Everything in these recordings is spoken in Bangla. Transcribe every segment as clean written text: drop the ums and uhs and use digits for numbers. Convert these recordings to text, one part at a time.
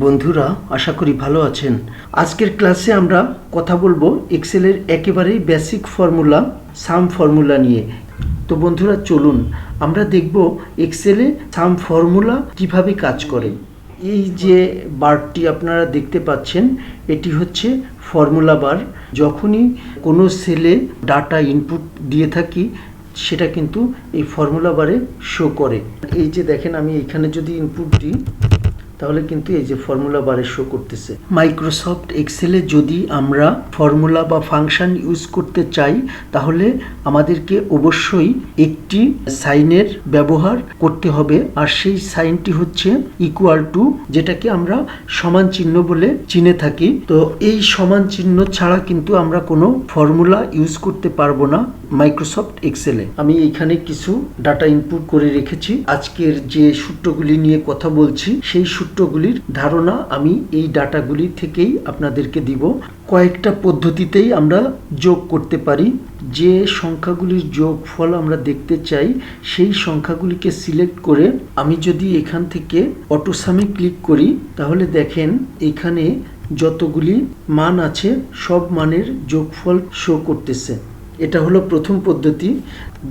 বন্ধুরা, আশা করি ভালো আছেন। আজকের ক্লাসে আমরা কথা বলবো এক্সেলের একেবারেই বেসিক ফর্মুলা সাম ফর্মুলা নিয়ে। তো বন্ধুরা চলুন আমরা দেখব এক্সেলে সাম ফর্মুলা কিভাবে কাজ করে। এই যে বারটি আপনারা দেখতে পাচ্ছেন, এটি হচ্ছে ফর্মুলা বার। যখনই কোনো সেলে ডাটা ইনপুট দিয়ে থাকি সেটা কিন্তু এই ফর্মুলা বারে শো করে। এই যে দেখেন, আমি এখানে যদি ইনপুট দিই তাহলে কিন্তু এই যে ফর্মুলা বারে শো করতেছে। মাইক্রোসফট এক্সেলে যদি আমরা ফর্মুলা বা ফাংশন ইউজ করতে চাই তাহলে আমাদেরকে অবশ্যই একটি সাইনের ব্যবহার করতে হবে, আর সেই সাইনটি হচ্ছে ইকুয়াল টু, যেটাকে আমরা সমান চিহ্ন বলে চিনে থাকি। তো এই সমান চিহ্ন ছাড়া কিন্তু আমরা কোনো ফর্মুলা ইউজ করতে পারবো না মাইক্রোসফট এক্সেলে। আমি এখানে কিছু ডাটা ইনপুট করে রেখেছি। আজকের যে সূত্রগুলি নিয়ে কথা বলছি সেই সূত্রগুলির ধারণা আমি এই ডাটাগুলি থেকেই আপনাদেরকে দিব। কয়েকটা পদ্ধতিতেই আমরা যোগ করতে পারি। যে সংখ্যাগুলির যোগফল আমরা দেখতে চাই সেই সংখ্যাগুলিকে সিলেক্ট করে আমি যদি এখান থেকে অটোসামে ক্লিক করি তাহলে দেখেন এখানে যতগুলি মান আছে সব মানের যোগফল শো করতেছে। এটা হলো প্রথম পদ্ধতি।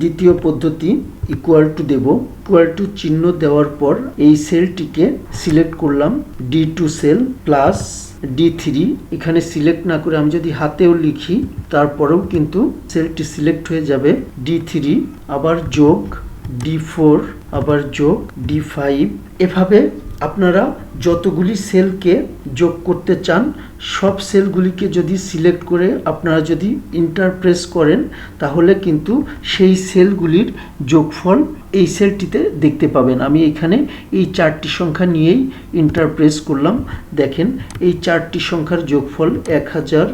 দ্বিতীয় পদ্ধতি, ইকুয়াল টু দেব। ইকুয়াল টু চিহ্ন দেওয়ার পর এই সেলটিকে সিলেক্ট করলাম, D2 সেল প্লাস D3। এখানে সিলেক্ট না করে আমি যদি হাতেও লিখি তারপরেও কিন্তু সেলটি সিলেক্ট হয়ে যাবে। D3 আবার যোগ D4 আবার যোগ D5। এভাবে আপনারা যতগুলি সেলকে যোগ করতে চান সব সেলগুলিকে যদি সিলেক্ট করে আপনারা যদি ইন্টার প্রেস করেন তাহলে কিন্তু সেই সেলগুলির যোগফল এই সেলটিতে দেখতে পাবেন। আমি এখানে এই চারটি সংখ্যা নিয়েই ইন্টার প্রেস করলাম। দেখেন এই চারটি সংখ্যার যোগফল 1000,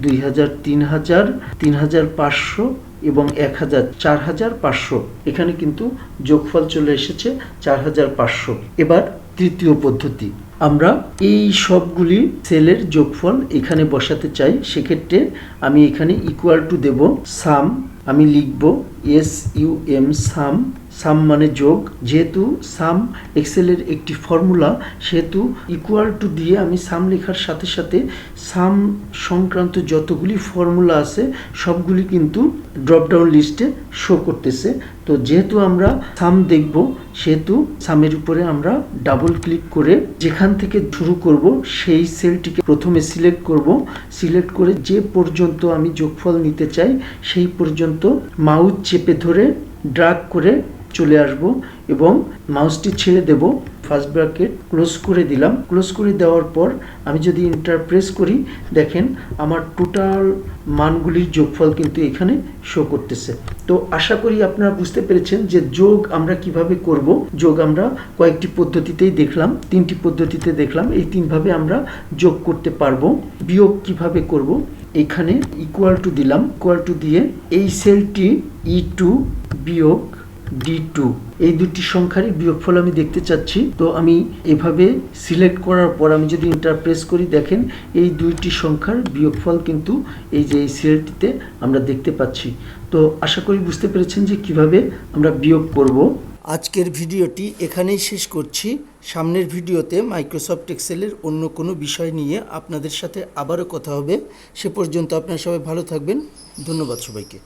2000, 3000, 3500 এবং 1000, 4500। এখানে কিন্তু যোগফল চলে এসেছে 4500। এবার তৃতীয় পদ্ধতি, আমরা এই সবগুলি সেলের যোগফল এখানে বসাতে চাই। সেক্ষেত্রে আমি এখানে ইকুয়াল টু দেব সাম। আমি লিখব SUM সাম। সাম মানে যোগ। যেহেতু সাম এক্সেলের একটি ফর্মুলা সেহেতু ইকুয়াল টু দিয়ে আমি সাম লেখার সাথে সাথে সাম সংক্রান্ত যতগুলি ফর্মুলা আছে সবগুলি কিন্তু ড্রপডাউন লিস্টে শো করতেছে। তো যেহেতু আমরা সাম দেখব সেহেতু সামের উপরে আমরা ডাবল ক্লিক করে যেখান থেকে শুরু করব সেই সেলটিকে প্রথমে সিলেক্ট করব। সিলেক্ট করে যে পর্যন্ত আমি যোগফল নিতে চাই সেই পর্যন্ত মাউস চেপে ধরে ড্র্যাগ করে চলে আসব এবং মাউসটি ছেড়ে দেব। ফার্স্ট ব্র্যাকেট ক্লোজ করে দিলাম। ক্লোজ করে দেওয়ার পর আমি যদি ইন্টার প্রেস করি দেখেন আমার টোটাল মানগুলির যোগফল কিন্তু এখানে শো করতেছে। তো আশা করি আপনারা বুঝতে পেরেছেন যে যোগ আমরা কিভাবে করব। যোগ আমরা কয়েকটি পদ্ধতিতেই দেখলাম, 3টি পদ্ধতিতে দেখলাম। এই 3 ভাবে আমরা যোগ করতে পারবো। বিয়োগ কিভাবে করব, এখানে ইকুয়াল টু দিলাম। ইকুয়াল টু দিয়ে এই সেলটি E2 বিয়োগ D2, এই দুটি সংখ্যারই বিয়োগফল আমি দেখতে চাচ্ছি। তো আমি এভাবে সিলেক্ট করার পর আমি যদি ইন্টার প্রেস করি দেখেন এই দুইটি সংখ্যার বিয়োগফল কিন্তু এই যে এই সেলটিতে আমরা দেখতে পাচ্ছি। তো আশা করি বুঝতে পেরেছেন যে কিভাবে আমরা বিয়োগ করব। আজকের ভিডিওটি এখানেই শেষ করছি। সামনের ভিডিওতে মাইক্রোসফট এক্সেলের অন্য কোনো বিষয় নিয়ে আপনাদের সাথে আবারও কথা হবে। সে পর্যন্ত আপনারা সবাই ভালো থাকবেন। ধন্যবাদ সবাইকে।